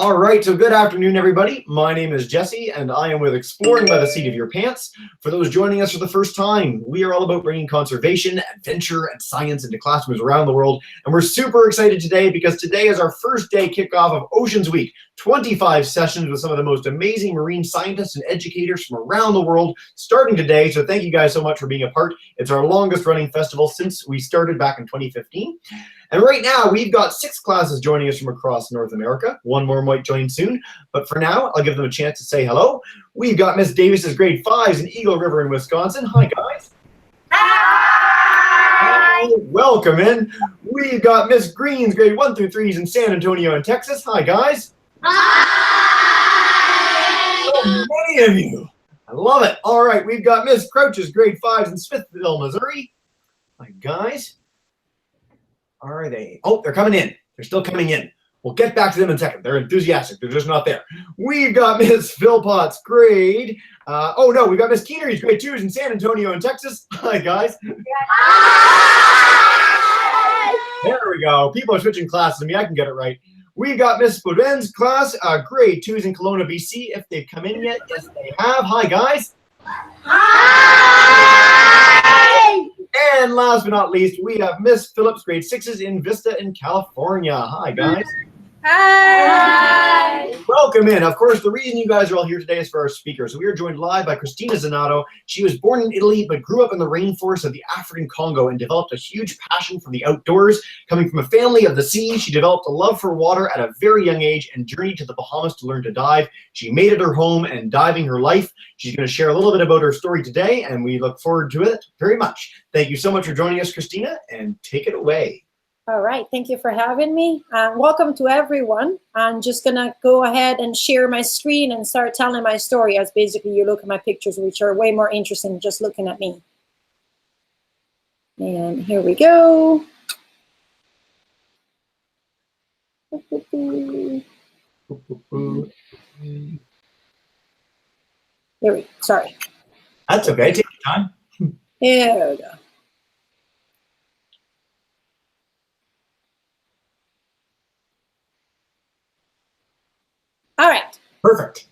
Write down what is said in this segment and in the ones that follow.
All right, so good afternoon, everybody. My name is Jesse, and I am with Exploring by the Seat of Your Pants. For those joining us for the first time, we are all about bringing conservation, adventure, and science into classrooms around the world. And we're super excited today because today is our first day kickoff of Oceans Week. 25 sessions with some of the most amazing marine scientists and educators from around the world starting today. So thank you guys so much for being a part. It's our longest running festival since we started back in 2015. And right now, we've got 6 classes joining us from across North America. One more might join soon, but for now, I'll give them a chance to say hello. We've got Miss Davis's grade 5s in Eagle River in Wisconsin. Hi, guys. Hi. Welcome in. We've got Miss Green's grade 1 through 3s in San Antonio in Texas. Hi, guys. Hi. So many of you. I love it. All right, we've got Miss Crouch's grade 5s in Smithville, Missouri. Hi, guys. Are they? Oh, they're coming in. They're still coming in. We'll get back to them in a second. They're enthusiastic. They're just not there. We've got Miss Philpott's grade. We've got Miss Keenery's grade 2s in San Antonio in Texas. Hi, guys. Hi. There we go. People are switching classes to me. I can get it right. We've got Miss Boudin's class, grade 2s in Kelowna, BC. If they've come in yet, yes, they have. Hi, guys. Hi. And last but not least, we have Miss Phillips, grade 6s in Vista in California. Hi, guys. Hi. Welcome in. Of course, the reason you guys are all here today is for our speakers. So we are joined live by Cristina Zenato. She was born in Italy, but grew up in the rainforest of the African Congo and developed a huge passion for the outdoors. Coming from a family of the sea, she developed a love for water at a very young age and journeyed to the Bahamas to learn to dive. She made it her home and diving her life. She's going to share a little bit about her story today, and we look forward to it very much. Thank you so much for joining us, Cristina, and take it away. All right, thank you for having me. Welcome to everyone. I'm just gonna go ahead and share my screen and start telling my story as basically you look at my pictures, which are way more interesting than just looking at me. And here we go. There we go, sorry. That's okay, take your time. There we go. All right. Perfect.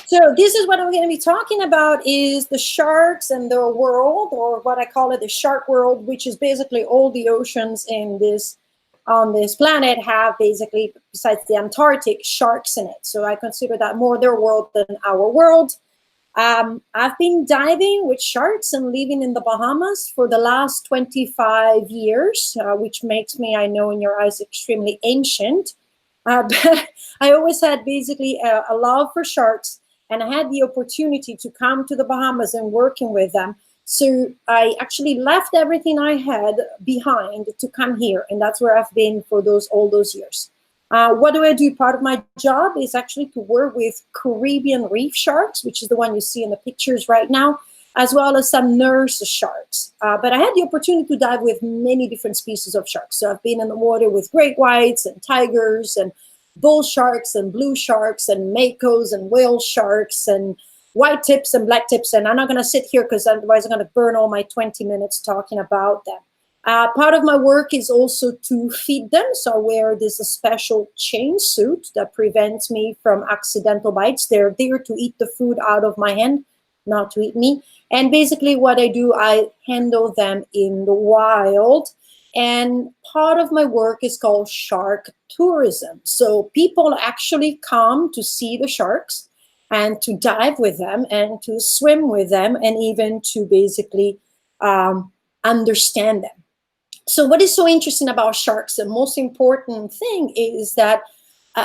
So this is what I'm going to be talking about is the sharks and their world, or what I call it, the shark world, which is basically all the oceans in this on this planet have basically, besides the Antarctic, sharks in it. So I consider that more their world than our world. I've been diving with sharks and living in the Bahamas for the last 25 years, which makes me, I know in your eyes, extremely ancient. But I always had basically a love for sharks, and I had the opportunity to come to the Bahamas and working with them. So I actually left everything I had behind to come here, and that's where I've been for all those years. What do I do? Part of my job is actually to work with Caribbean reef sharks, which is the one you see in the pictures right now, as well as some nurse sharks. But I had the opportunity to dive with many different species of sharks. So I've been in the water with great whites and tigers and bull sharks and blue sharks and makos and whale sharks and white tips and black tips. And I'm not going to sit here because otherwise I'm going to burn all my 20 minutes talking about them. Part of my work is also to feed them. So I wear this special chain suit that prevents me from accidental bites. They're there to eat the food out of my hand, not to eat me. And basically what I do, I handle them in the wild. And part of my work is called shark tourism. So people actually come to see the sharks and to dive with them and to swim with them and even to basically understand them. So what is so interesting about sharks, the most important thing is that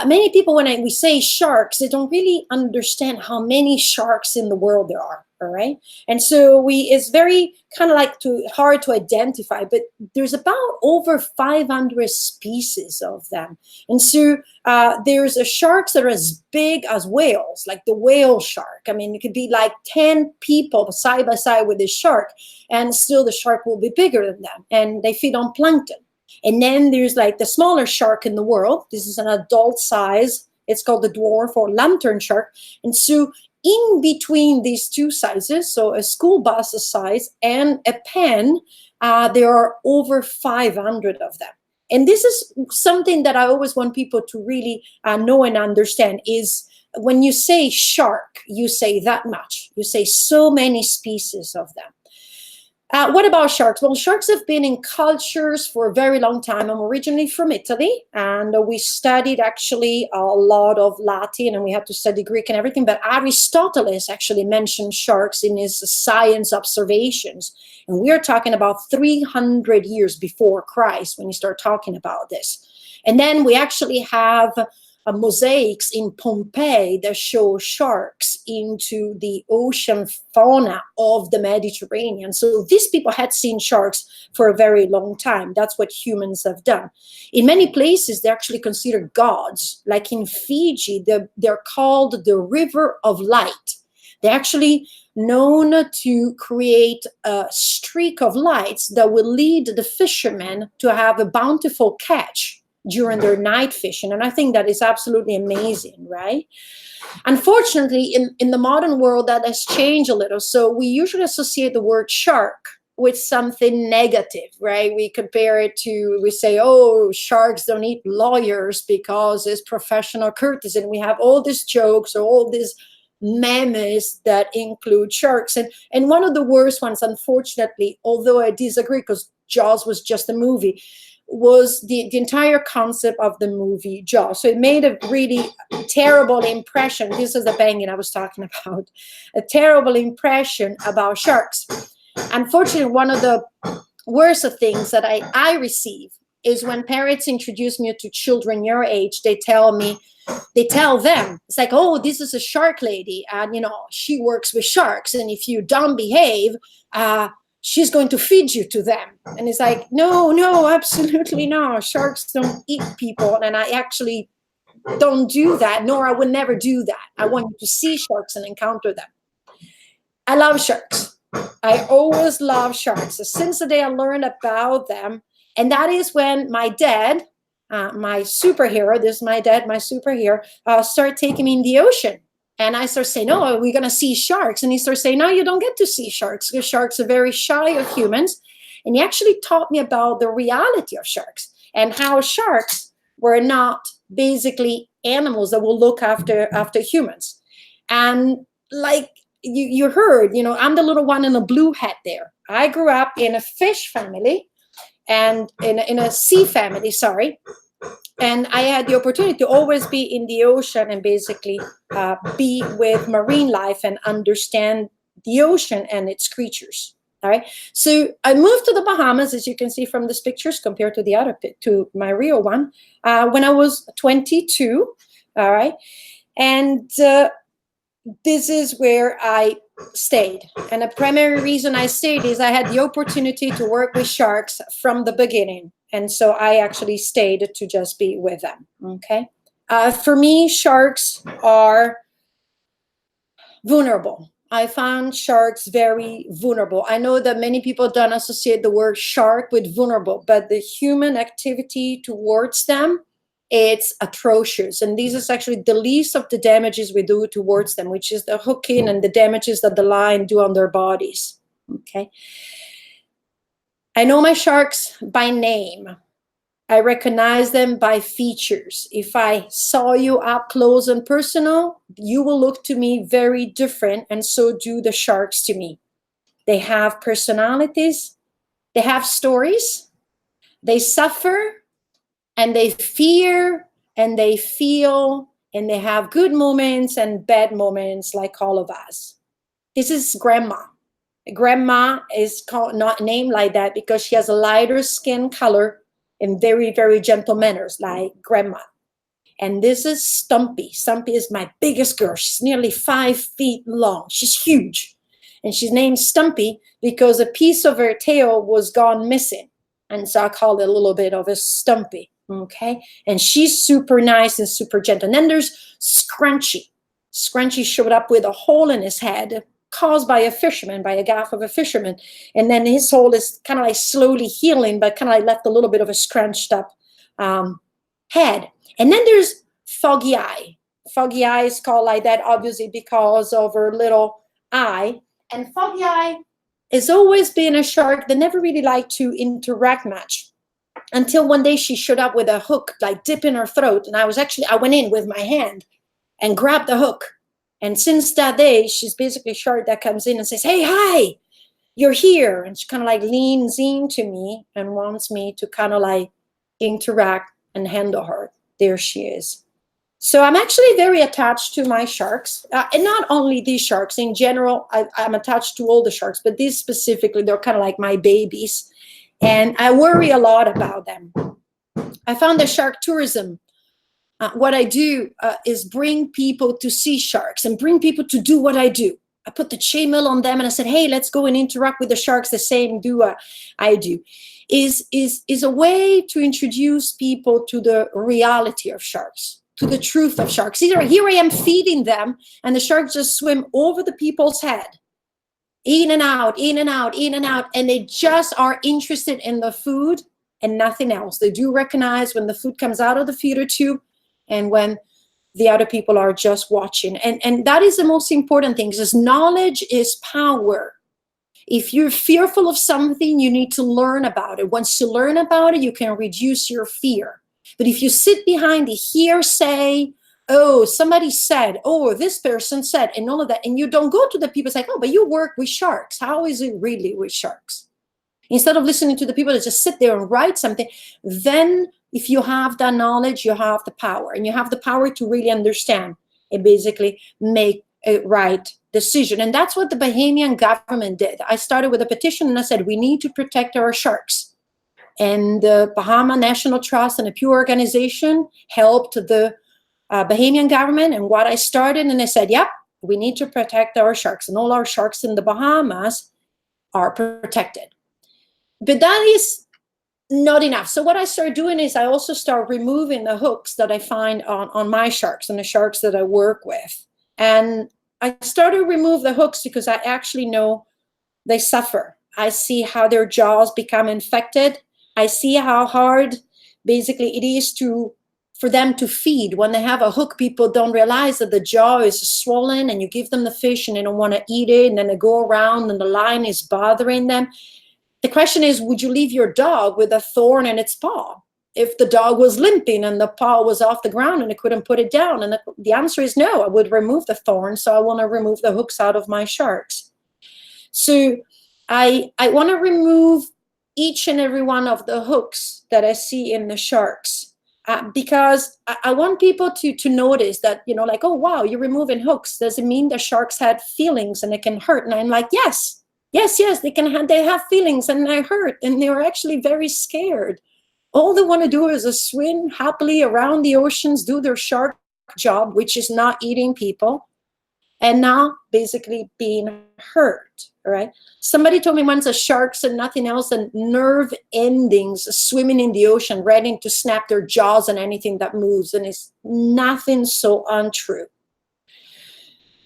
many people, when we say sharks, they don't really understand how many sharks in the world there are. All right. And so it's very kind of like hard to identify, but there's about over 500 species of them. And so there's sharks that are as big as whales, like the whale shark. I mean, it could be like 10 people side by side with this shark, and still the shark will be bigger than them. And they feed on plankton. And then there's like the smaller shark in the world. This is an adult size. It's called the dwarf or lantern shark. And so in between these two sizes, so a school bus size and a pen, there are over 500 of them. And this is something that I always want people to really know and understand is when you say shark, you say that much. You say so many species of them. What about sharks? Well, sharks have been in cultures for a very long time. I'm originally from Italy, and we studied actually a lot of Latin, and we had to study Greek and everything. But Aristotle actually mentioned sharks in his science observations. And we're talking about 300 years before Christ when you start talking about this. And then we actually have mosaics in Pompeii that show sharks into the ocean fauna of the Mediterranean. So these people had seen sharks for a very long time. That's what humans have done. In many places, they're actually considered gods. Like in Fiji, they're called the River of Light. They're actually known to create a streak of lights that will lead the fishermen to have a bountiful catch during their night fishing. And I think that is absolutely amazing, right? Unfortunately, in the modern world, that has changed a little. So we usually associate the word shark with something negative, right? We compare it to, we say, oh, sharks don't eat lawyers because it's professional courtesy. And we have all these jokes or all these memes that include sharks. And one of the worst ones, unfortunately, although I disagree because Jaws was just a movie, was the entire concept of the movie Jaws. So it made a really terrible impression. This is the banging I was talking about. A terrible impression about sharks. Unfortunately, one of the worst of things that I receive is when parents introduce me to children your age, they tell them, it's like, oh, this is a shark lady. And, she works with sharks. And if you don't behave, she's going to feed you to them. And it's like, no, absolutely not. Sharks don't eat people. And I actually don't do that, nor I would never do that. I want you to see sharks and encounter them. I love sharks. I always love sharks. So since the day I learned about them, and that is when my dad, my superhero, this is my dad, my superhero, started taking me in the ocean. And I start saying, no, we're going to see sharks. And he starts saying, no, you don't get to see sharks because sharks are very shy of humans. And he actually taught me about the reality of sharks and how sharks were not basically animals that will look after humans. And like you heard, I'm the little one in a blue hat there. I grew up in a fish family and in a sea family, sorry. And I had the opportunity to always be in the ocean and basically be with marine life and understand the ocean and its creatures. All right. So I moved to the Bahamas, as you can see from these pictures, compared to the other to my real one, when I was 22. All right. And this is where I stayed. And the primary reason I stayed is I had the opportunity to work with sharks from the beginning. And so I actually stayed to just be with them, okay? For me, sharks are vulnerable. I found sharks very vulnerable. I know that many people don't associate the word shark with vulnerable, but the human activity towards them, it's atrocious. And this is actually the least of the damages we do towards them, which is the hooking and the damages that the line do on their bodies, okay? I know my sharks by name. I recognize them by features. If I saw you up close and personal, you will look to me very different, and so do the sharks to me. They have personalities, they have stories, they suffer, and they fear, and they feel, and they have good moments and bad moments like all of us. This is Grandma. Grandma is not named like that because she has a lighter skin color and very, very gentle manners like Grandma. And this is Stumpy. Stumpy is my biggest girl. She's nearly 5 feet long. She's huge. And she's named Stumpy because a piece of her tail was gone missing. And so I call it a little bit of a Stumpy, okay? And she's super nice and super gentle. And then there's Scrunchy. Scrunchy showed up with a hole in his head caused by a fisherman, by a gaff of a fisherman. And then his hole is kind of like slowly healing, but kind of like left a little bit of a scrunched up head. And then there's Foggy Eye. Foggy Eye is called like that, obviously, because of her little eye. And Foggy Eye has always been a shark that never really liked to interact much. until one day she showed up with a hook, like dip in her throat. And I went in with my hand and grabbed the hook. And since that day, she's basically a shark that comes in and says, hey, hi, you're here. And she kind of like leans into me and wants me to kind of like interact and handle her. There she is. So I'm actually very attached to my sharks. And not only these sharks, in general, I'm attached to all the sharks, but these specifically, they're kind of like my babies. And I worry a lot about them. I found that shark tourism, what I do is bring people to see sharks and bring people to do what I do. I put the chainmail on them and I said, hey, let's go and interact with the sharks the same I do. Is a way to introduce people to the reality of sharks, to the truth of sharks. Here I am feeding them and the sharks just swim over the people's head, in and out, in and out, in and out. And they just are interested in the food and nothing else. They do recognize when the food comes out of the feeder tube and when the other people are just watching. And that is the most important thing, because knowledge is power. If you're fearful of something, you need to learn about it. Once you learn about it, you can reduce your fear. But if you sit behind the hearsay, oh, somebody said, oh, this person said, and all of that, and you don't go to the people say, oh, but you work with sharks. How is it really with sharks? Instead of listening to the people that just sit there and write something, then if you have that knowledge, you have the power, and you have the power to really understand and basically make a right decision. And that's what the Bahamian government did. I started with a petition and I said, we need to protect our sharks. And the Bahama National Trust and a Pew organization helped the Bahamian government. And what I started, and I said, yep, we need to protect our sharks. And all our sharks in the Bahamas are protected. But that is not enough. So what I started doing is I also start removing the hooks that I find on my sharks and the sharks that I work with. And I started to remove the hooks because I actually know they suffer. I see how their jaws become infected. I see how hard basically it is for them to feed. When they have a hook, people don't realize that the jaw is swollen and you give them the fish and they don't want to eat it. And then they go around and the line is bothering them. The question is, would you leave your dog with a thorn in its paw? If the dog was limping and the paw was off the ground and it couldn't put it down? And the answer is no, I would remove the thorn. So I want to remove the hooks out of my sharks. So I want to remove each and every one of the hooks that I see in the sharks because I want people to notice that, you know, like, oh, wow, you're removing hooks. Does it mean the sharks had feelings and it can hurt? And I'm like, yes, they have feelings and they hurt and they're actually very scared. All they want to do is swim happily around the oceans, do their shark job, which is not eating people, and now basically being hurt, right? Somebody told me once that sharks and nothing else and nerve endings swimming in the ocean, ready to snap their jaws on anything that moves, and it's nothing so untrue.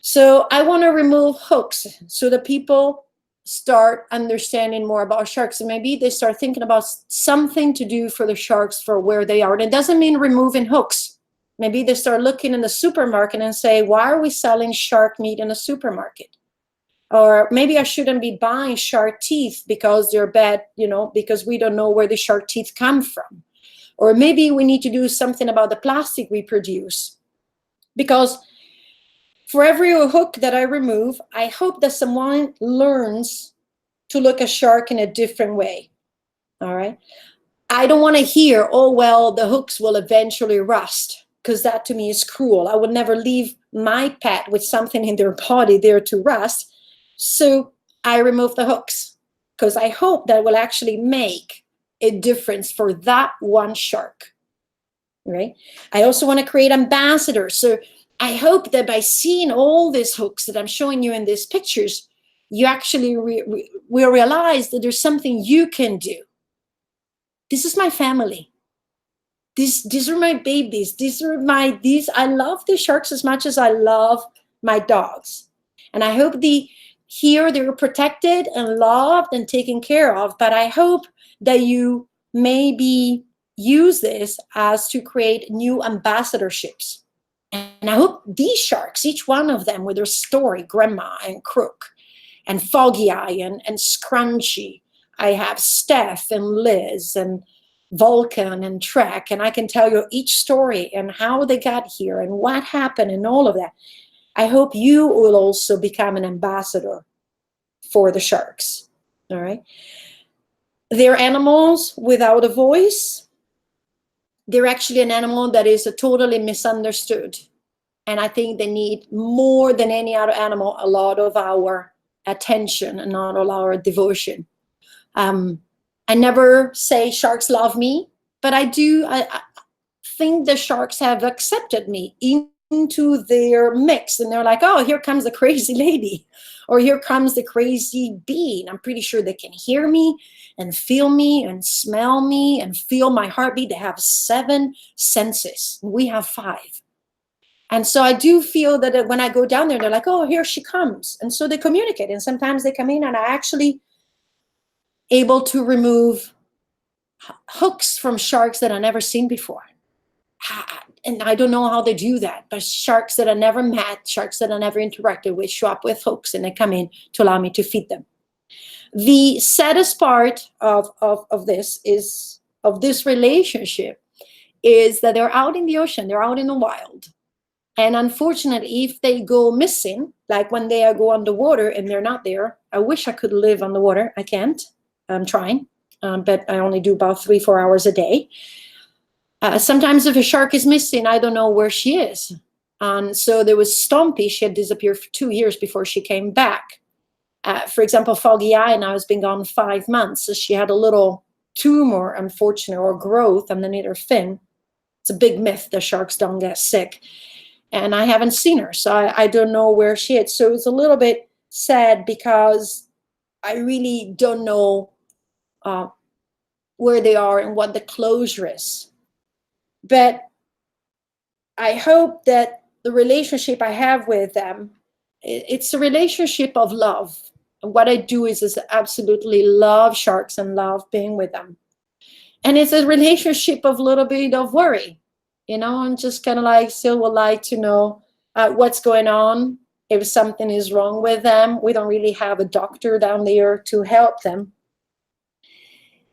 So I want to remove hooks so that people start understanding more about sharks, and maybe they start thinking about something to do for the sharks for where they are. And it doesn't mean removing hooks. Maybe they start looking in the supermarket and say, why are we selling shark meat in a supermarket? Or maybe I shouldn't be buying shark teeth because they're bad, you know, because we don't know where the shark teeth come from. Or maybe we need to do something about the plastic we produce. Because for every hook that I remove, I hope that someone learns to look at shark in a different way. All right. I don't want to hear, oh, well, the hooks will eventually rust, because that to me is cruel. I would never leave my pet with something in their body there to rust. So I remove the hooks because I hope that will actually make a difference for that one shark. Right. I also want to create ambassadors. So I hope that by seeing all these hooks that I'm showing you in these pictures, you actually will realize that there's something you can do. This is my family. These are my babies. I love the sharks as much as I love my dogs. And I hope they're protected and loved and taken care of. But I hope that you maybe use this as to create new ambassadorships. And I hope these sharks, each one of them with their story, Grandma and Crook and Foggy Eye and Scrunchy. I have Steph and Liz and Vulcan and Trek, and I can tell you each story and how they got here and what happened and all of that. I hope you will also become an ambassador for the sharks. All right. They're animals without a voice. They're actually an animal that is totally misunderstood. And I think they need, more than any other animal, a lot of our attention and not all our devotion. I never say sharks love me, but I think the sharks have accepted me into their mix. And they're like, oh, here comes the crazy lady, or here comes the crazy bee. And I'm pretty sure they can hear me and feel me and smell me and feel my heartbeat. They have 7 senses. We have 5. And so I do feel that when I go down there, they're like, oh, here she comes. And so they communicate. And sometimes they come in and I actually able to remove hooks from sharks that I've never seen before. And I don't know how they do that, but sharks that I never met, sharks that I never interacted with, show up with hooks and they come in to allow me to feed them. The saddest part of this relationship is that they're out in the ocean, they're out in the wild. And unfortunately, if they go missing, like when they go underwater and they're not there, I wish I could live underwater. I can't. I'm trying, but I only do about 3-4 hours a day. Sometimes if a shark is missing, I don't know where she is. And so there was Stumpy. She had disappeared for 2 years before she came back. For example, Foggy Eye now has been gone 5 months. So she had a little tumor, unfortunately, or growth underneath her fin. It's a big myth that sharks don't get sick. And I haven't seen her, so I don't know where she is. So it's a little bit sad because I really don't know where they are and what the closure is. But I hope that the relationship I have with them, it's a relationship of love. And what I do is absolutely love sharks and love being with them. And it's a relationship of a little bit of worry. You know, I'm just kind of like, still would like to know what's going on. If something is wrong with them, we don't really have a doctor down there to help them.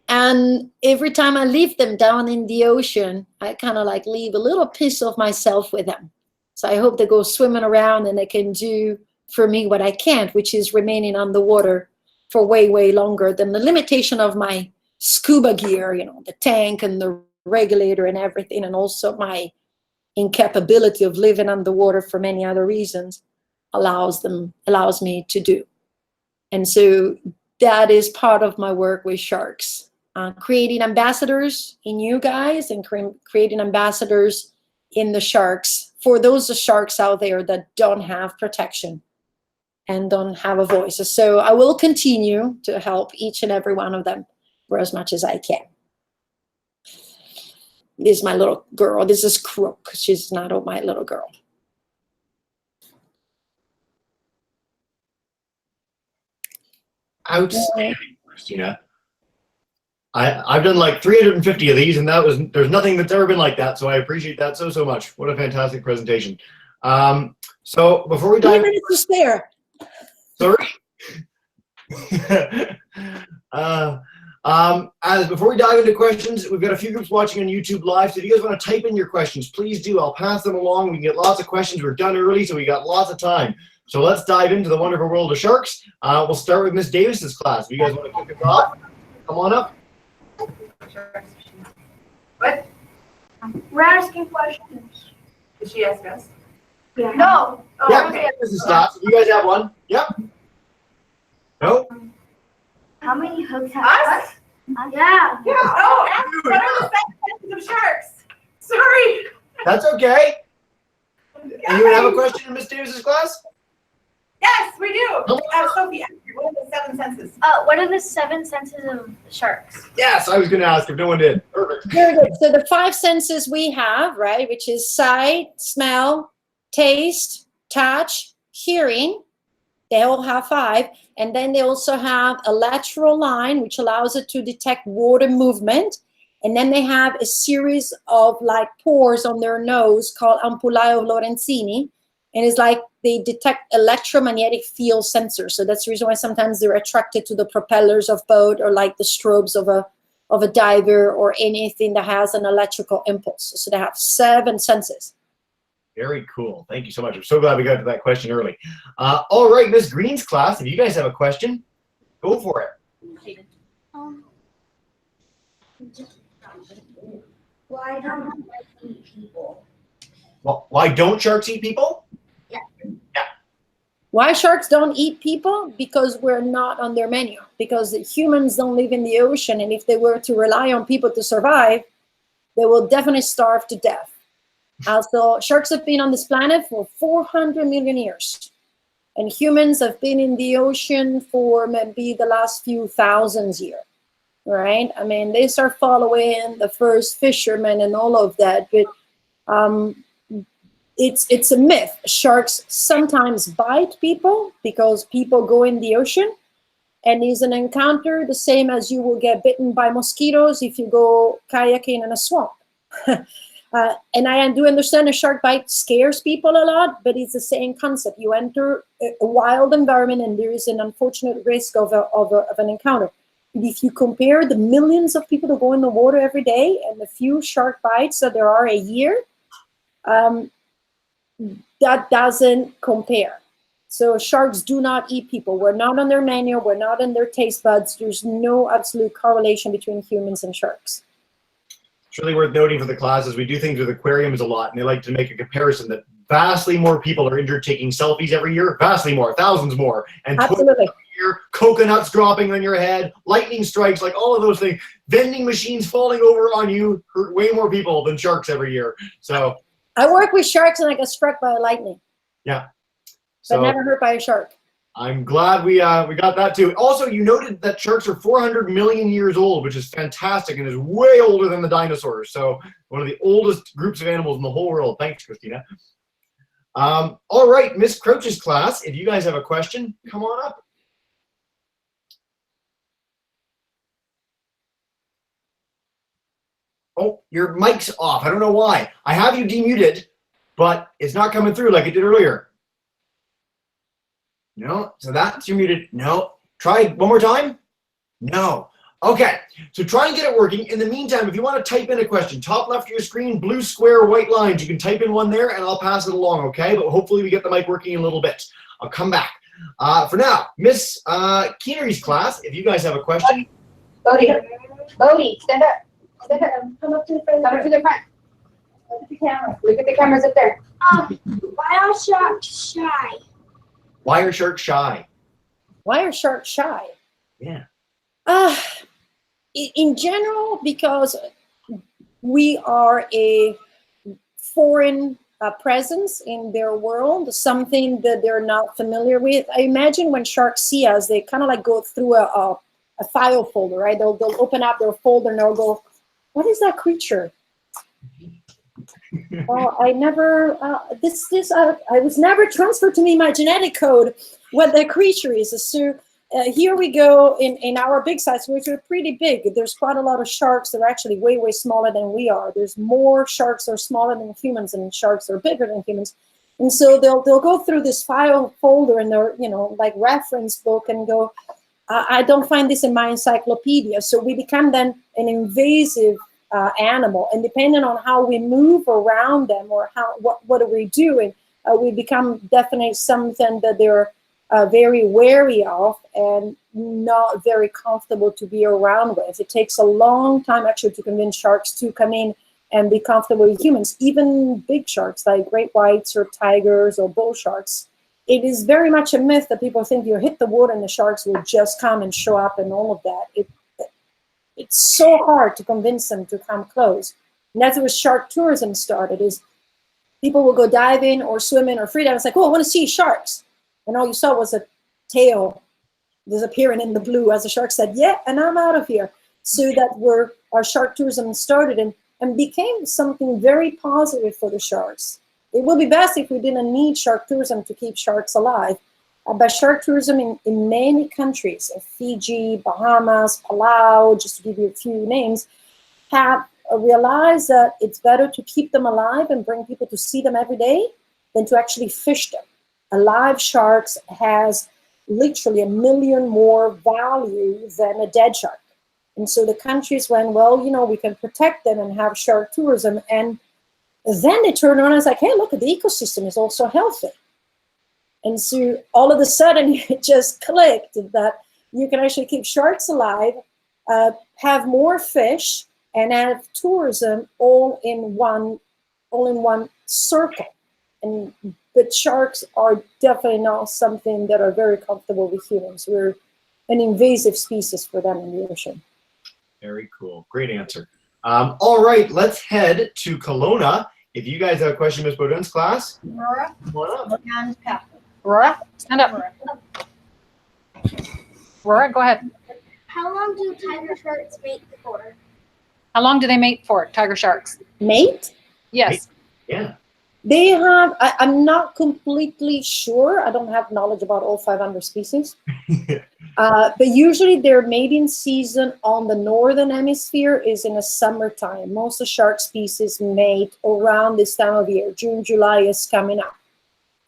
And every time I leave them down in the ocean, I kind of like leave a little piece of myself with them. So I hope they go swimming around and they can do for me what I can't, which is remaining underwater for way, way longer than the limitation of my scuba gear, you know, the tank and the regulator and everything, and also my incapability of living underwater for many other reasons allows me to do. And so that is part of my work with sharks, creating ambassadors in you guys and creating ambassadors in the sharks for those sharks out there that don't have protection and don't have a voice. So I will continue to help each and every one of them for as much as I can. This is my little girl. This is Crook. She's not my little girl. Outstanding, Cristina. I've done like 350 of these, and there's nothing that's ever been like that. So I appreciate that so much. What a fantastic presentation. So before we dive, 3 minutes to spare. Sorry. Before we dive into questions, we've got a few groups watching on YouTube Live. So if you guys want to type in your questions, please do. I'll pass them along. We can get lots of questions. We're done early, so we got lots of time. So let's dive into the wonderful world of sharks. We'll start with Miss Davis's class. If you guys want to kick us off, come on up. What? We're asking questions. Did she ask us? Yeah. No. Oh, Yeah, okay. this is Stats. You guys have one? Yep. No? How many hooks have Us? Yeah. Yeah. Oh, what are the senses of sharks? Sorry. That's okay. Anyone have a question in Miss Davis's class? Yes, we do. Sophie, what are the 7 senses? What are the 7 senses of sharks? Yes, I was going to ask if no one did. Perfect. Very good. So the 5 senses we have, right, which is sight, smell, taste, touch, hearing. They all have 5. And then they also have a lateral line, which allows it to detect water movement. And then they have a series of like pores on their nose called ampullae of Lorenzini. And it's like they detect electromagnetic field sensors. So that's the reason why sometimes they're attracted to the propellers of boat or like the strobes of of a diver or anything that has an electrical impulse. So they have 7 senses. Very cool. Thank you so much. I'm so glad we got to that question early. All right, Miss Green's class, if you guys have a question, go for it. Why don't sharks eat people? Well, why don't sharks eat people? Yeah. Why sharks don't eat people? Because we're not on their menu. Because the humans don't live in the ocean, and if they were to rely on people to survive, they will definitely starve to death. Also, sharks have been on this planet for 400 million years. And humans have been in the ocean for maybe the last few thousands years, right? I mean, they start following the first fishermen and all of that, but it's a myth. Sharks sometimes bite people because people go in the ocean, and it's an encounter the same as you will get bitten by mosquitoes if you go kayaking in a swamp. And I do understand a shark bite scares people a lot, but it's the same concept. You enter a wild environment and there is an unfortunate risk of an encounter. But if you compare the millions of people that go in the water every day and the few shark bites that there are a year, that doesn't compare. So sharks do not eat people. We're not on their menu. We're not in their taste buds. There's no absolute correlation between humans and sharks. It's really worth noting for the classes, we do things with aquariums a lot, and they like to make a comparison that vastly more people are injured taking selfies every year, vastly more, thousands more, and Absolutely. year, coconuts dropping on your head, lightning strikes, like all of those things, vending machines falling over on you hurt way more people than sharks every year. So I work with sharks and I get struck by lightning. Yeah. But So never hurt by a shark. I'm glad we got that too. Also, you noted that sharks are 400 million years old, which is fantastic and is way older than the dinosaurs. So one of the oldest groups of animals in the whole world. Thanks, Cristina. All right, Miss Crouch's class, if you guys have a question, come on up. Oh, your mic's off. I don't know why. I have you demuted, but it's not coming through like it did earlier. No, so that's you're muted. No, try one more time. No. Okay, so try and get it working. In the meantime, if you want to type in a question, top left of your screen, blue square, white lines, you can type in one there and I'll pass it along, okay? But hopefully we get the mic working in a little bit. I'll come back. For now, Miss Keenery's class, if you guys have a question. Bodie, stand up. Stand up. Come up to the front. Come up to the front. Look at the camera. Look at the cameras up there. Why are sharks shy? Why are sharks shy? Why are sharks shy? Yeah. In general, because we are a foreign presence in their world, something that they're not familiar with. I imagine when sharks see us, they kind of like go through a file folder, right? They'll open up their folder and they'll go, what is that creature? Oh, I never, I was never transferred to me my genetic code what that creature is. So here we go in our big size, which are pretty big. There's quite a lot of sharks that are actually way, way smaller than we are. There's more sharks that are smaller than humans and sharks that are bigger than humans. And so they'll go through this file folder in their, like reference book and go, I don't find this in my encyclopedia. So we become then an invasive animal, and depending on how we move around them or what are we doing, we become definitely something that they're very wary of and not very comfortable to be around with. It takes a long time actually to convince sharks to come in and be comfortable with humans, even big sharks like great whites or tigers or bull sharks. It is very much a myth that people think you hit the water and the sharks will just come and show up and all of that. It's so hard to convince them to come close. And that's where shark tourism started, is people will go diving or swimming or freediving. It's like, oh, I want to see sharks. And all you saw was a tail disappearing in the blue as the shark said, yeah, and I'm out of here. So that where our shark tourism started and became something very positive for the sharks. It would be best if we didn't need shark tourism to keep sharks alive. But shark tourism in many countries, Fiji, Bahamas, Palau, just to give you a few names, have realized that it's better to keep them alive and bring people to see them every day than to actually fish them. A live shark has literally 1 million more value than a dead shark. And so the countries went, well, we can protect them and have shark tourism. And then they turned around and was like, hey, look, the ecosystem is also healthy. And so all of a sudden it just clicked that you can actually keep sharks alive, have more fish, and have tourism all in one circle. But sharks are definitely not something that are very comfortable with humans. We're an invasive species for them in the ocean. Very cool. Great answer. All right, let's head to Kelowna. If you guys have a question, Ms. Baudin's class. Aurora. Come on up. And Pat. Aurora, stand up. Aurora, go ahead. How long do tiger sharks mate for? How long do they mate for, tiger sharks? Mate? Yes. Yeah. They have, I'm not completely sure. I don't have knowledge about all 500 species. But usually their mating season on the northern hemisphere is in the summertime. Most of the shark species mate around this time of year. June, July is coming up.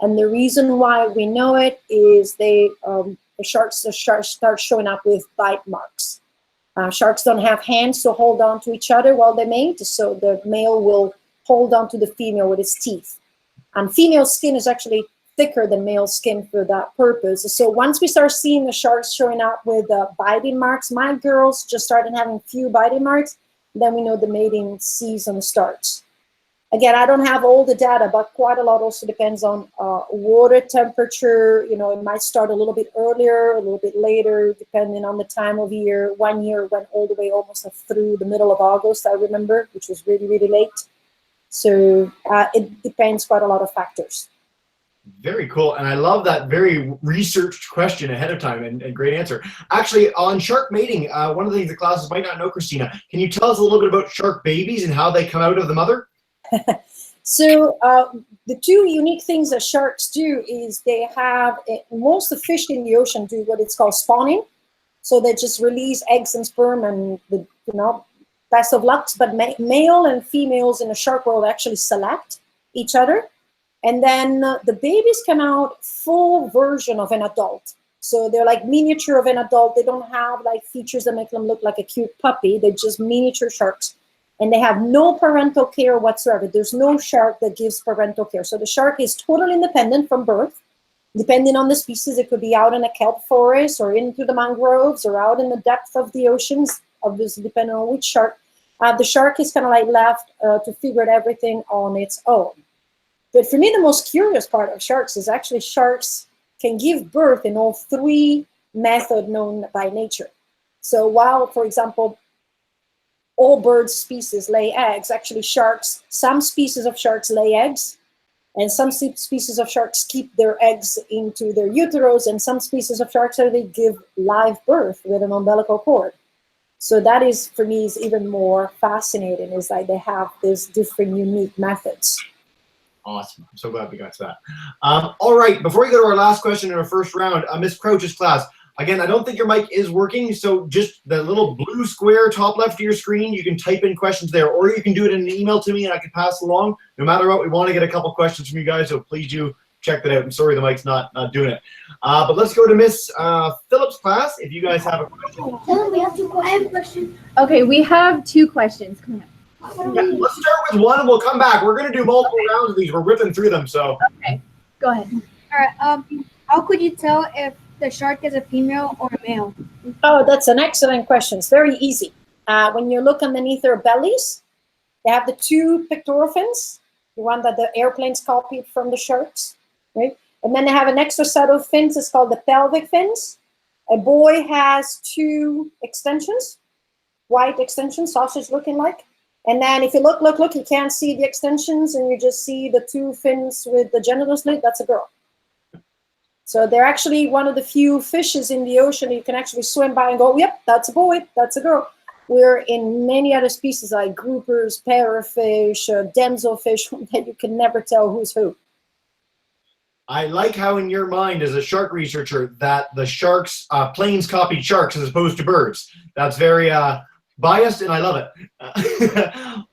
And the reason why we know it is the sharks start showing up with bite marks. Sharks don't have hands to hold on to each other while they mate, so the male will hold on to the female with his teeth. And female skin is actually thicker than male skin for that purpose. So once we start seeing the sharks showing up with biting marks, my girls just started having few biting marks, then we know the mating season starts. Again, I don't have all the data, but quite a lot also depends on water temperature. It might start a little bit earlier, a little bit later, depending on the time of year. One year went all the way almost through the middle of August, I remember, which was really, really late. So it depends quite a lot of factors. Very cool. And I love that very researched question ahead of time and great answer. Actually, on shark mating, one of the things the classes might not know, Cristina, can you tell us a little bit about shark babies and how they come out of the mother? So the two unique things that sharks do is they have, most of the fish in the ocean do what it's called spawning. So they just release eggs and sperm and, best of luck. But male and females in the shark world actually select each other. And then the babies come out full version of an adult. So they're like miniature of an adult. They don't have like features that make them look like a cute puppy. They're just miniature sharks. And they have no parental care whatsoever. There's no shark that gives parental care. So the shark is totally independent from birth. Depending on the species, it could be out in a kelp forest or into the mangroves or out in the depth of the oceans, obviously depending on which shark. The shark is kind of like left to figure out everything on its own. But for me, the most curious part of sharks is actually sharks can give birth in all three methods known by nature. So while, for example, all bird species lay eggs, actually sharks, some species of sharks lay eggs, and some species of sharks keep their eggs into their uterus, and some species of sharks actually give live birth with an umbilical cord. So that is, for me, is even more fascinating, is that they have these different unique methods. Awesome. I'm so glad we got to that. All right, before we go to our last question in our first round, Ms. Crouch's class. Again, I don't think your mic is working, so just the little blue square top left of your screen, you can type in questions there, or you can do it in an email to me and I can pass along. No matter what, we want to get a couple questions from you guys, so please do check that out. I'm sorry the mic's not doing it. But let's go to Miss Phillips' class, if you guys have a question. We have to go. I have a question. Okay, we have two questions coming up. Yeah, let's start with one and we'll come back. We're going to do multiple rounds of these. We're ripping through them, so. Okay, go ahead. All right. How could you tell if the shark is a female or a male? Oh, that's an excellent question. It's very easy. When you look underneath their bellies, they have the two pectoral fins, the one that the airplanes copied from the sharks, right? And then they have an extra set of fins. It's called the pelvic fins. A boy has two extensions, white extensions, sausage looking like. And then if you look, you can't see the extensions and you just see the two fins with the genital slit, that's a girl. So they're actually one of the few fishes in the ocean you can actually swim by and go, yep, that's a boy, that's a girl. We're in many other species like groupers, parrotfish, damselfish that you can never tell who's who. I like how in your mind as a shark researcher that the sharks, planes copied sharks as opposed to birds. That's very biased and I love it.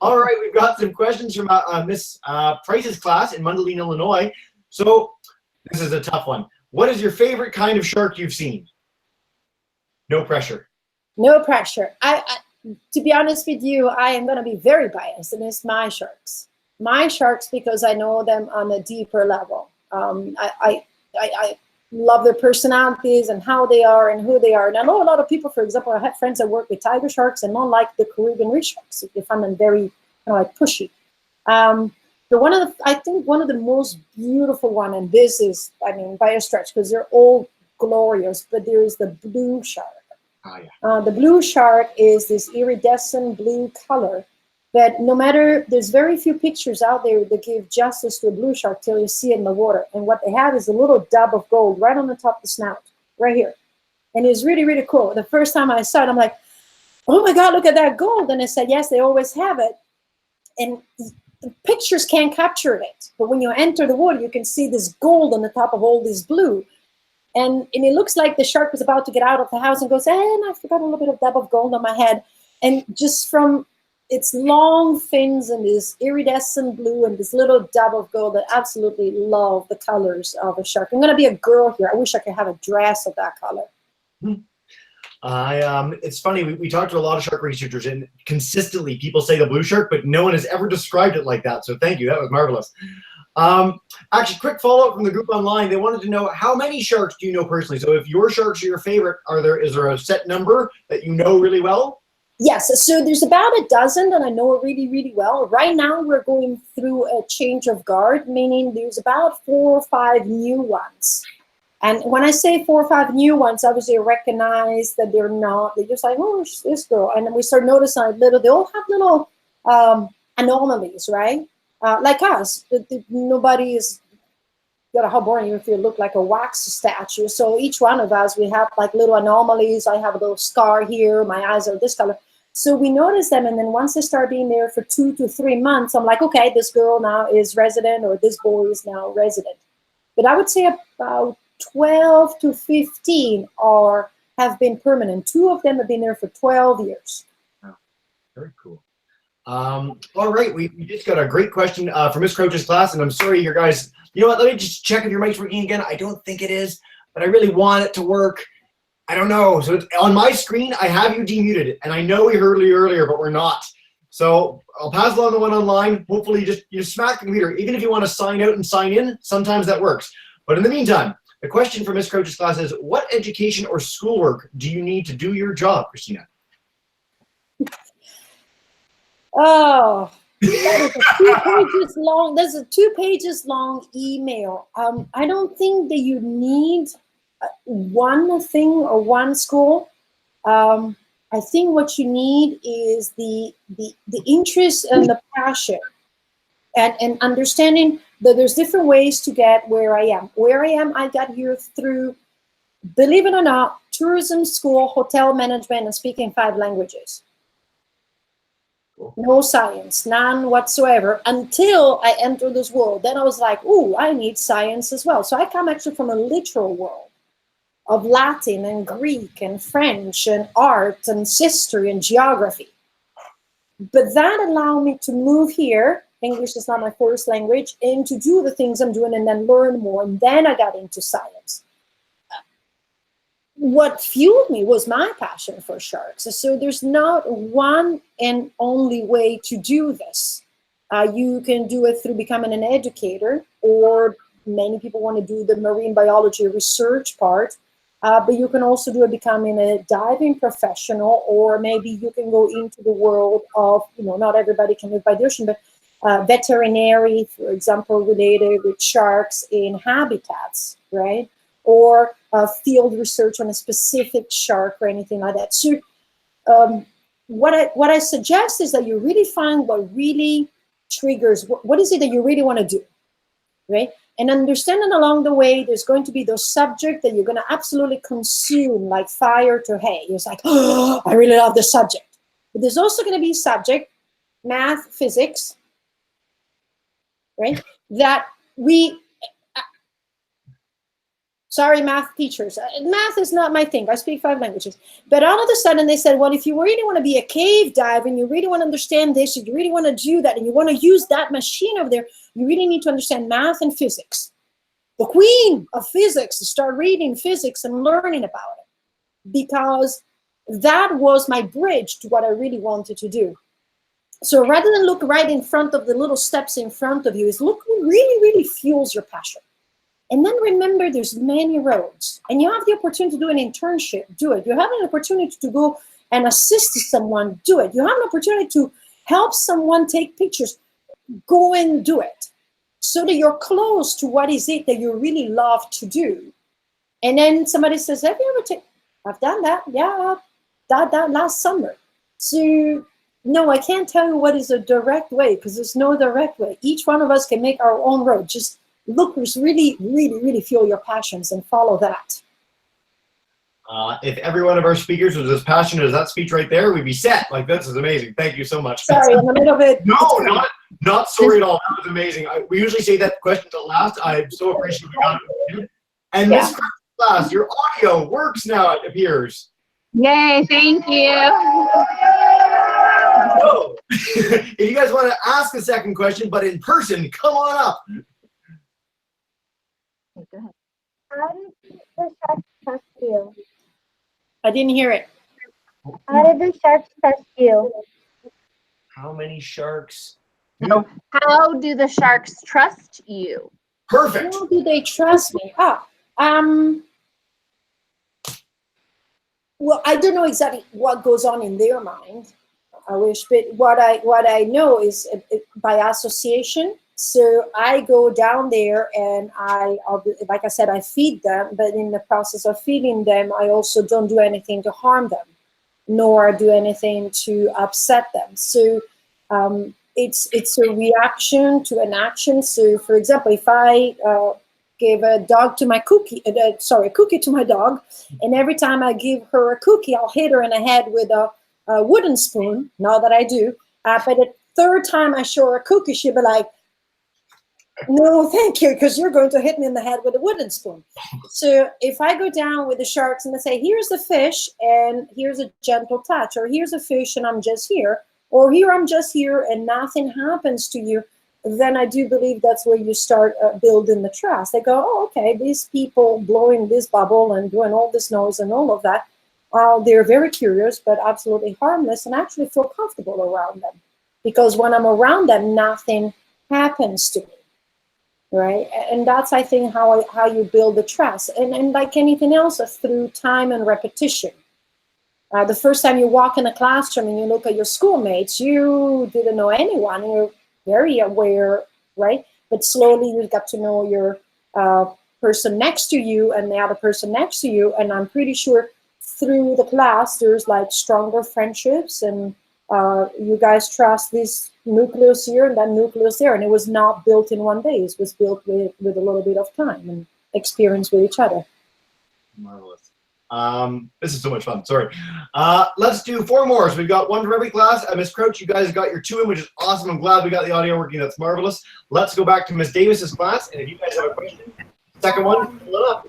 All right, we've got some questions from Miss Price's class in Mundelein, Illinois. So this is a tough one. What is your favorite kind of shark you've seen? No pressure. No pressure. To be honest with you, I am going to be very biased, and it's my sharks. My sharks, because I know them on a deeper level. I love their personalities and how they are and who they are. And I know a lot of people, for example, I have friends that work with tiger sharks and don't like the Caribbean reef sharks. They find them very, like pushy. But I think one of the most beautiful one, and this is, by a stretch, because they're all glorious, but there's the blue shark. Oh, yeah. The blue shark is this iridescent blue color that no matter, there's very few pictures out there that give justice to a blue shark till you see it in the water. And what they have is a little dub of gold right on the top of the snout, right here. And it's really, really cool. The first time I saw it, I'm like, oh my God, look at that gold. And I said, yes, they always have it. And the pictures can't capture it. But when you enter the water, you can see this gold on the top of all this blue. And it looks like the shark was about to get out of the house and goes, and I forgot a little bit of dab of gold on my head. And just from its long fins and this iridescent blue and this little dab of gold, I absolutely love the colors of a shark. I'm going to be a girl here. I wish I could have a dress of that color. It's funny, we talked to a lot of shark researchers, and consistently people say the blue shark, but no one has ever described it like that. So thank you, that was marvelous. Actually, quick follow-up from the group online. They wanted to know, how many sharks do you know personally? So if your sharks are your favorite, is there a set number that you know really well? Yes, so there's about a dozen that I know really, really well. Right now, we're going through a change of guard, meaning there's about 4 or 5 new ones. And when I say 4 or 5 new ones, obviously I recognize that they're just like, oh, this girl. And then we start noticing they all have little anomalies, right? Like us, nobody is, how boring if you look like a wax statue. So each one of us, we have like little anomalies. I have a little scar here. My eyes are this color. So we notice them, and then once they start being there for 2 to 3 months, I'm like, okay, this girl now is resident, or this boy is now resident. But I would say about 12 to 15 have been permanent. 2 of them have been there for 12 years. Wow, very cool. All right, we just got a great question from Miss Crouch's class, and I'm sorry, you guys. You know what? Let me just check if your mic's working again. I don't think it is, but I really want it to work. I don't know. So on my screen, I have you demuted, and I know we heard you earlier, but we're not. So I'll pass along the one online. Hopefully, you smack the computer. Even if you want to sign out and sign in, sometimes that works. But in the meantime, the question for Miss Crouch's class is, what education or schoolwork do you need to do your job, Cristina? Oh, that is a 2 pages long. There's a 2 pages long email. I don't think that you need one thing or one school. I think what you need is the interest and the passion, and understanding that there's different ways to get where I am. Where I am, I got here through, believe it or not, tourism school, hotel management, and speaking 5 languages. No science, none whatsoever, until I entered this world. Then I was like, ooh, I need science as well. So I come actually from a literal world of Latin and Greek and French and art and history and geography. But that allowed me to move here. English is not my first language, and to do the things I'm doing and then learn more. And then I got into science. What fueled me was my passion for sharks. So there's not one and only way to do this. You can do it through becoming an educator, or many people want to do the marine biology research part, but you can also do it becoming a diving professional, or maybe you can go into the world of, not everybody can live by the ocean, but veterinary, for example, related with sharks in habitats, right? Or field research on a specific shark or anything like that. So what I suggest is that you really find what really triggers, what is it that you really want to do, right? And understanding along the way, there's going to be those subjects that you're going to absolutely consume like fire to hay. It's like, oh, I really love the subject. But there's also going to be subject, math, physics, right? That sorry, math teachers. Math is not my thing. I speak 5 languages. But all of a sudden they said, well, if you really want to be a cave diver and you really want to understand this, you really want to do that, and you want to use that machine over there, you really need to understand math and physics. The queen of physics, to start reading physics and learning about it. Because that was my bridge to what I really wanted to do. So rather than look right in front of the little steps in front of you, is look what really, really fuels your passion. And then remember, there's many roads, and you have the opportunity to do an internship, do it. You have an opportunity to go and assist someone, do it. You have an opportunity to help someone take pictures, go and do it. So that you're close to what is it that you really love to do. And then somebody says, have you ever taken, I've done that, yeah, that last summer. So no, I can't tell you what is a direct way, because there's no direct way. Each one of us can make our own road. Just look, just really, really, really fuel your passions and follow that. If every one of our speakers was as passionate as that speech right there, we'd be set. Like, this is amazing. Thank you so much. Sorry, I'm a little bit. No, not sorry at all. That was amazing. We usually say that question to last. I so appreciate we got it. And Yeah. Miss Class, your audio works now, it appears. Yay, thank you. So, if you guys want to ask a second question, but in person, come on up. Go ahead. How did the sharks trust you? I didn't hear it. How did the sharks trust you? How many sharks? No. How do the sharks trust you? Perfect. How do they trust me? Well, I don't know exactly what goes on in their mind. I wish, but what I know is by association. So I go down there and like I said, I feed them, but in the process of feeding them, I also don't do anything to harm them, nor do anything to upset them. So it's a reaction to an action. So for example, if I give a dog to my cookie, a cookie to my dog, and every time I give her a cookie, I'll hit her in the head with a wooden spoon. Not that I do, but the third time I show her a cookie, she'll be like, no, thank you, because you're going to hit me in the head with a wooden spoon. So if I go down with the sharks and I say, here's the fish and here's a gentle touch, or here's a fish and I'm just here, or here I'm just here and nothing happens to you, then I do believe that's where you start building the trust. They go, oh, okay, these people blowing this bubble and doing all this noise and all of that, they're very curious, but absolutely harmless, and actually feel comfortable around them. Because when I'm around them, nothing happens to me. Right, and that's, I think, how you build the trust, and like anything else, through time and repetition. The first time you walk in a classroom and you look at your schoolmates, you didn't know anyone. You're very aware, right? But slowly you got to know your person next to you and the other person next to you, and I'm pretty sure through the class there's like stronger friendships, and you guys trust this nucleus here and that nucleus there, and it was not built in one day. It was built with a little bit of time and experience with each other. Marvelous. This is so much fun. Sorry. Let's do 4 more. So we've got 1 from every class. Miss Crouch, you guys got your 2 in, which is awesome. I'm glad we got the audio working. That's marvelous. Let's go back to Miss Davis's class, and if you guys have a question, second one, pull it up.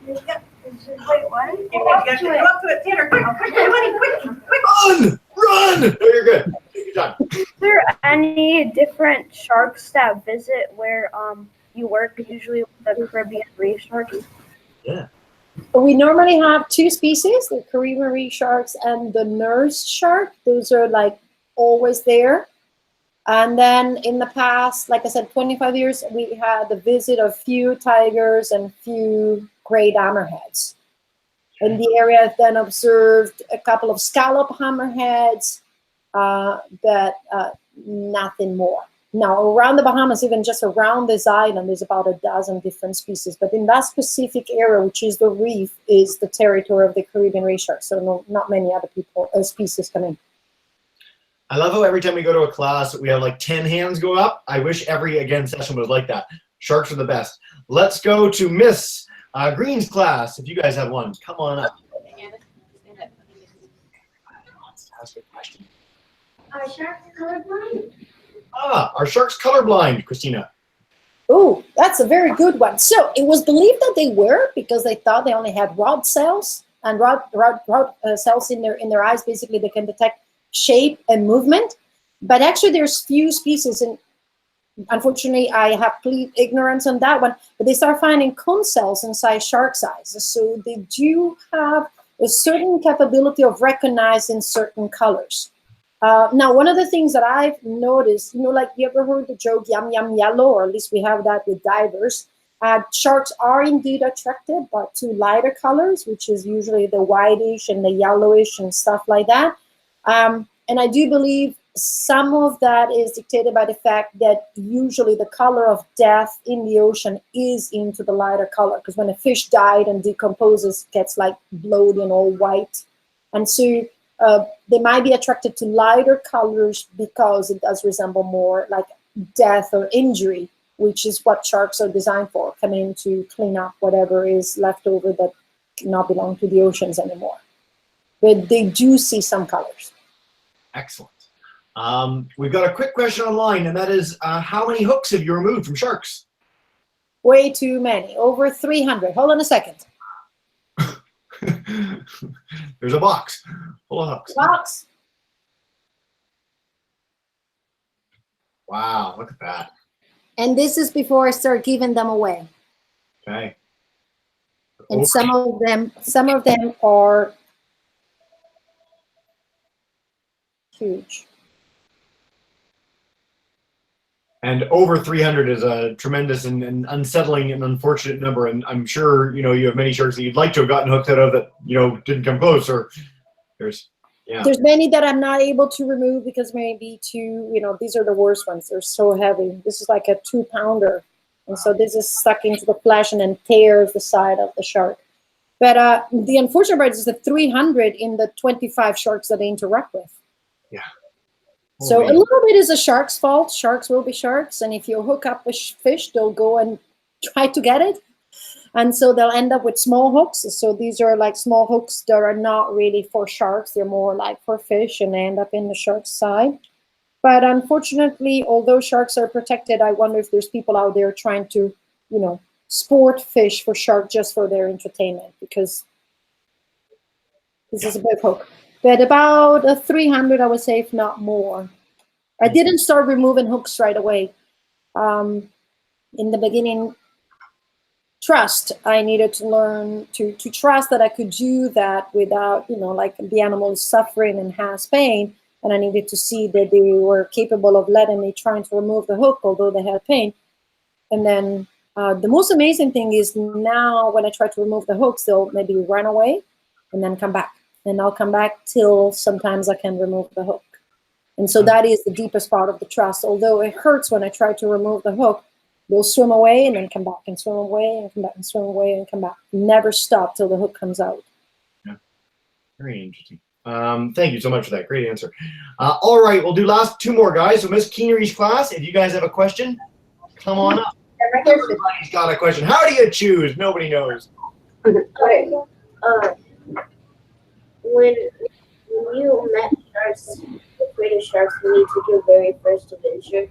Wait, what? You got to go up to it, Tanner. Run! Run! No, you're good. Take your time. Is there any different sharks that visit where you work, usually with the Caribbean reef sharks? Yeah. We normally have 2 species, the Caribbean reef sharks and the nurse shark. Those are like always there. And then in the past, like I said, 25 years, we had the visit of few tigers and few great hammerheads. In the area, I've then observed a couple of scallop hammerheads, but nothing more. Now, around the Bahamas, even just around this island, there's about a dozen different species. But in that specific area, which is the reef, is the territory of the Caribbean reef shark. So no, not many other species come in. I love how every time we go to a class, we have like 10 hands go up. I wish every, again, session was like that. Sharks are the best. Let's go to Miss Green's class. If you guys have one, come on up. Let's ask a question. Are sharks colorblind? Are sharks colorblind, Christina? Oh, that's a very good one. So it was believed that they were, because they thought they only had rod cells, and rod cells in their eyes. Basically, they can detect shape and movement. But actually, there's few species, and unfortunately, I have complete ignorance on that one. But they start finding cone cells inside sharks' eyes, so they do have a certain capability of recognizing certain colors. Now, one of the things that I've noticed, like you ever heard the joke yum yum yellow, or at least we have that with divers. Sharks are indeed attracted but to lighter colors, which is usually the whitish and the yellowish and stuff like that. And I do believe some of that is dictated by the fact that usually the color of death in the ocean is into the lighter color, because when a fish died and decomposes, it gets like bloated and all white. And so they might be attracted to lighter colors because it does resemble more like death or injury, which is what sharks are designed for, coming in to clean up whatever is left over that cannot belong to the oceans anymore. But they do see some colors. Excellent. We've got a quick question online, and that is, how many hooks have you removed from sharks? Way too many, over 300. Hold on a second. There's a box full of hooks. Box. Wow, look at that. And this is before I start giving them away. Okay. And some of them are huge. And over 300 is a tremendous and unsettling and unfortunate number. And I'm sure, you have many sharks that you'd like to have gotten hooked out of that, didn't come close. Or there's many that I'm not able to remove because maybe these are the worst ones. They're so heavy. This is like a 2-pounder. And so this is stuck into the flesh and then tears the side of the shark. But the unfortunate part is the 300 in the 25 sharks that I interact with. Yeah. So a little bit is a shark's fault. Sharks will be sharks. And if you hook up a fish, they'll go and try to get it. And so they'll end up with small hooks. So these are like small hooks that are not really for sharks. They're more like for fish, and they end up in the shark's side. But unfortunately, although sharks are protected, I wonder if there's people out there trying to, sport fish for shark just for their entertainment, because this is a big hook. But about 300, I would say, if not more. I didn't start removing hooks right away. In the beginning, I needed to learn to trust that I could do that without, like the animal is suffering and has pain. And I needed to see that they were capable of letting me trying to remove the hook, although they had pain. And then the most amazing thing is now when I try to remove the hooks, they'll maybe run away and then come back. And I'll come back till sometimes I can remove the hook. And so that is the deepest part of the trust. Although it hurts when I try to remove the hook, they'll swim away and then come back and swim away and come back and swim away and come back. Never stop till the hook comes out. Yeah. Very interesting. Thank you so much for that. Great answer. All right, we'll do last 2 more, guys. So Miss Keenery's class, if you guys have a question, come on up. Everybody's got a question. How do you choose? Nobody knows. Okay. When you met sharks, afraid of sharks, when you took your very first adventure?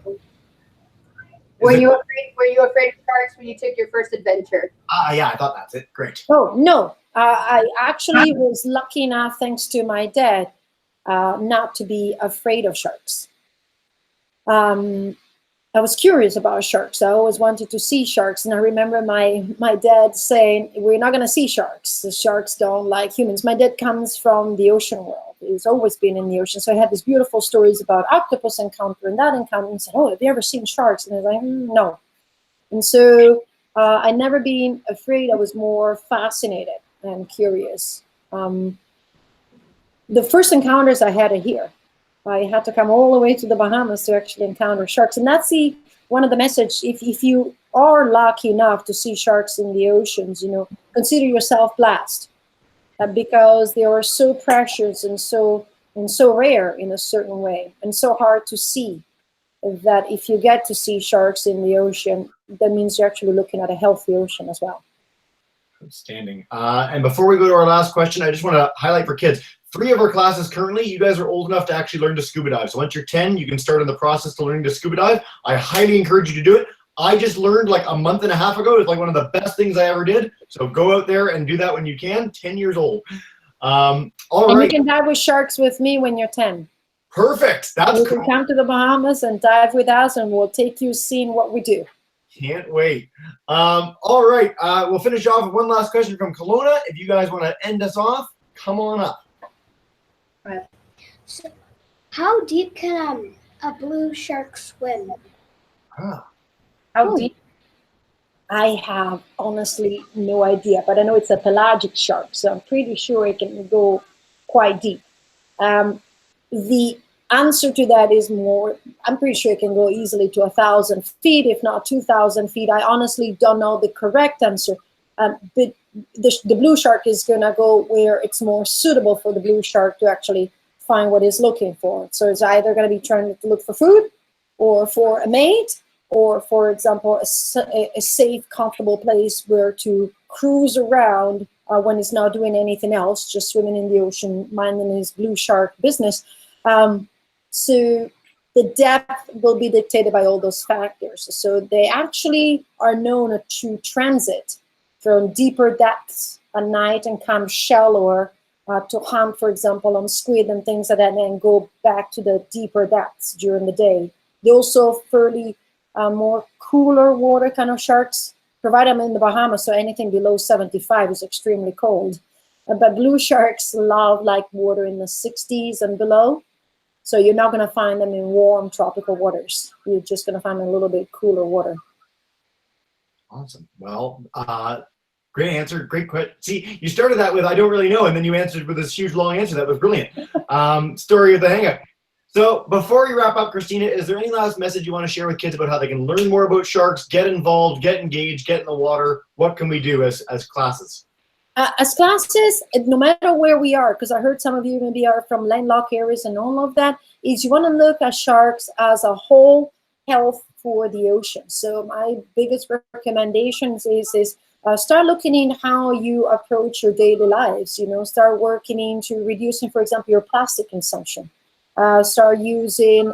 Were you afraid of sharks when you took your first adventure? Yeah, I thought that's it. Great. Oh, no. I actually was lucky enough, thanks to my dad, not to be afraid of sharks. I was curious about sharks. I always wanted to see sharks. And I remember my dad saying, we're not going to see sharks. The sharks don't like humans. My dad comes from the ocean world. He's always been in the ocean. So I had these beautiful stories about octopus encounter and that encounter. And he said, oh, have you ever seen sharks? And I was like, no. And so I never been afraid. I was more fascinated and curious. The first encounters I had are here. I had to come all the way to the Bahamas to actually encounter sharks. And that's one of the message. If you are lucky enough to see sharks in the oceans, consider yourself blessed because they are so precious and so rare in a certain way and so hard to see that if you get to see sharks in the ocean, that means you're actually looking at a healthy ocean as well. Outstanding. And before we go to our last question, I just want to highlight for kids, 3 of our classes currently, you guys are old enough to actually learn to scuba dive. So once you're 10, you can start in the process to learning to scuba dive. I highly encourage you to do it. I just learned like a month and a half ago. It's like one of the best things I ever did. So go out there and do that when you can. 10 years old. All and right. You can dive with sharks with me when you're 10. Perfect. That's You cool. can come to the Bahamas and dive with us, and we'll take you seeing what we do. Can't wait. All right. We'll finish off with one last question from Kelowna. If you guys want to end us off, come on up. So, how deep can a blue shark swim? How deep? I have honestly no idea, but I know it's a pelagic shark, so I'm pretty sure it can go quite deep. The answer to that is more, I'm pretty sure it can go easily to 1,000 feet, if not 2,000 feet. I honestly don't know the correct answer, but the blue shark is going to go where it's more suitable for the blue shark to actually find what it's looking for. So it's either going to be trying to look for food or for a mate, or, for example, a safe, comfortable place where to cruise around when it's not doing anything else, just swimming in the ocean, minding his blue shark business. So the depth will be dictated by all those factors. So they actually are known to transit from deeper depths at night and come shallower to hunt, for example, on squid and things like that, and then go back to the deeper depths during the day. They also fairly more cooler water kind of sharks, provided I'm in the Bahamas, so anything below 75 is extremely cold. But blue sharks love like water in the 60s and below. So you're not going to find them in warm tropical waters. You're just going to find a little bit cooler water. Awesome. Well, great answer. Great question. See, you started that with, I don't really know, and then you answered with this huge long answer. That was brilliant. Story of the hangout. So before you wrap up, Cristina, is there any last message you want to share with kids about how they can learn more about sharks, get involved, get engaged, get in the water? What can we do as classes? As classes, no matter where we are, because I heard some of you maybe are from landlocked areas and all of that, is you want to look at sharks as a whole health for the ocean. So my biggest recommendations is start looking in how you approach your daily lives. You know, start working into reducing, for example, your plastic consumption. Start using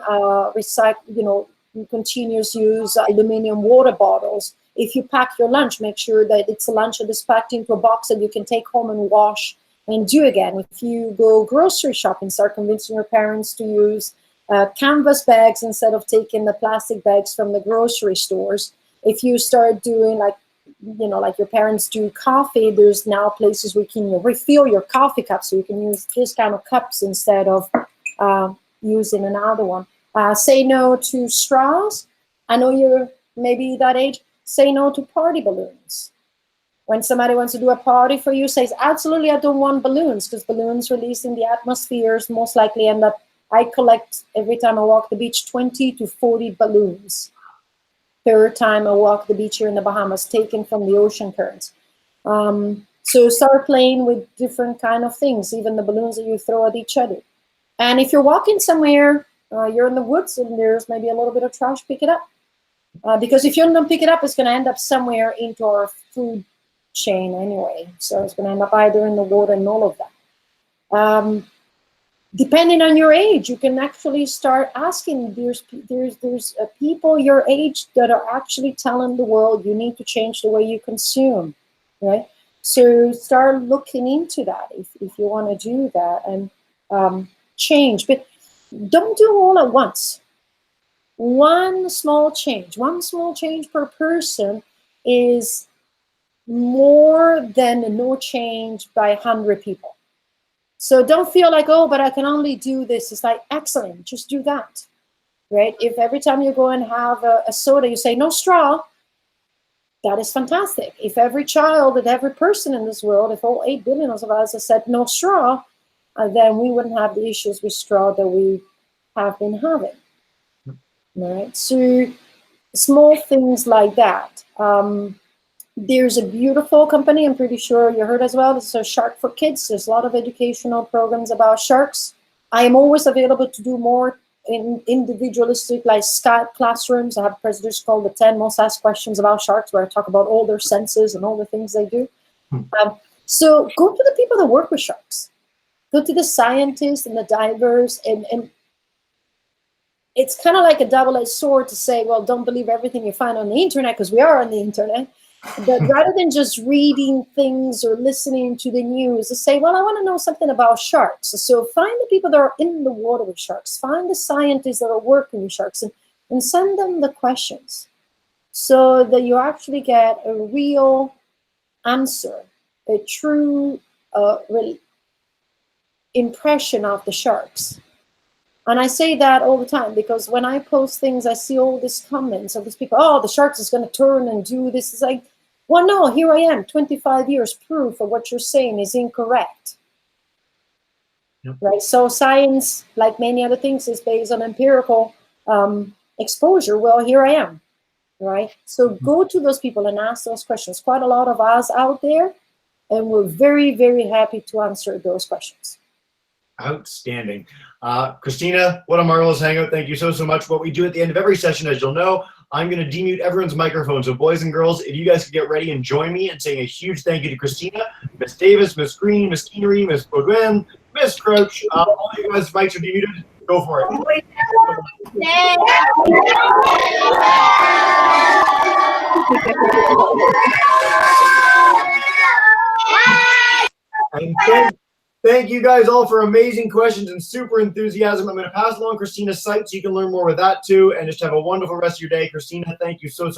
continuous use aluminum water bottles. If you pack your lunch, make sure that it's a lunch that is packed into a box that you can take home and wash and do again. If you go grocery shopping, start convincing your parents to use canvas bags instead of taking the plastic bags from the grocery stores. If you start doing like your parents do coffee, there's now places where you can refill your coffee cups, so you can use this kind of cups instead of using another one. Say no to straws. I know you're maybe that age. Say no to party balloons. When somebody wants to do a party for you, says, absolutely, I don't want balloons, because balloons released in the atmospheres most likely end up, I collect every time I walk the beach 20 to 40 balloons per time I walk the beach here in the Bahamas, taken from the ocean currents. So start playing with different kind of things, even the balloons that you throw at each other. And if you're walking somewhere, you're in the woods and there's maybe a little bit of trash, pick it up. Because if you don't pick it up, it's going to end up somewhere into our food chain anyway. So it's going to end up either in the water and all of that. Depending on your age, you can actually start asking. There's people your age that are actually telling the world you need to change the way you consume, right? So start looking into that if you want to do that and change. But don't do all at once. One small change per person is more than no change by 100 people. So don't feel like, oh, but I can only do this. It's like, excellent, just do that, right? If every time you go and have a soda, you say no straw, that is fantastic. If every child and every person in this world, if all 8 billion of us have said no straw, then we wouldn't have the issues with straw that we have been having. Right, so small things like that. There's a beautiful company, I'm pretty sure you heard as well. It's a Shark for Kids. There's a lot of educational programs about sharks. I am always available to do more in individualistic, like Skype classrooms. I have a presentation called the 10 Most Asked Questions About Sharks, where I talk about all their senses and all the things they do. So go to the people that work with sharks. Go to the scientists and the divers, and it's kind of like a double-edged sword to say, well, don't believe everything you find on the internet, because we are on the internet. But rather than just reading things or listening to the news, to say, well, I want to know something about sharks. So find the people that are in the water with sharks. Find the scientists that are working with sharks and send them the questions so that you actually get a real answer, a true impression of the sharks. And I say that all the time because when I post things, I see all these comments of these people, oh, the sharks is going to turn and do this. It's like, well, no, here I am, 25 years proof of what you're saying is incorrect. Yep. Right? So science, like many other things, is based on empirical exposure. Well, here I am. Right? So go to those people and ask those questions. Quite a lot of us out there, and we're very, very happy to answer those questions. Outstanding. Cristina, what a marvelous hangout. Thank you so much. What we do at the end of every session, as you'll know, I'm going to demute everyone's microphone. So boys and girls, if you guys could get ready and join me in saying a huge thank you to Cristina, Miss Davis, Miss Green, Miss Keenery, Miss Baudouin, Miss Crouch. All you guys' mics are demuted. Go for it. And thank you guys all for amazing questions and super enthusiasm. I'm going to pass along Cristina's site so you can learn more with that too, and just have a wonderful rest of your day. Cristina, thank you so much.